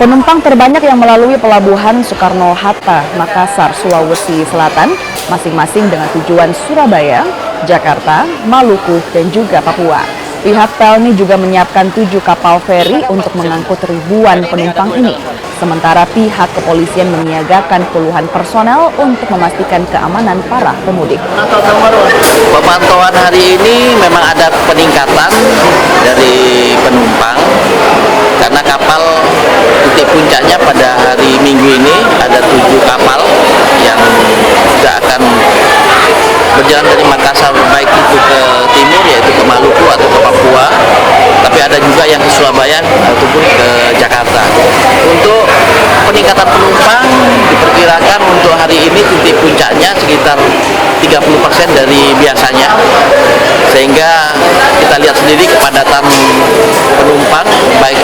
Penumpang terbanyak yang melalui Pelabuhan Soekarno-Hatta, Makassar, Sulawesi Selatan, masing-masing dengan tujuan Surabaya, Jakarta, Maluku, dan juga Papua. Pihak Pelni juga menyiapkan 7 kapal feri untuk mengangkut ribuan penumpang ini. Sementara pihak kepolisian menyiagakan puluhan personel untuk memastikan keamanan para pemudik. Pemantauan hari ini memang ada peningkatan dari penumpang karena kapal titik puncaknya pada hari Minggu ini ada 7 kapal yang sudah akan berjalan dari Makassar, baik itu ke timur yaitu ke Maluku atau ke Papua, tapi ada juga yang ke Surabaya ataupun ke Jakarta. Untuk peningkatan penumpang diperkirakan untuk hari ini titik puncaknya sekitar 30% dari biasanya, sehingga kita lihat sendiri kepadatan penumpang baik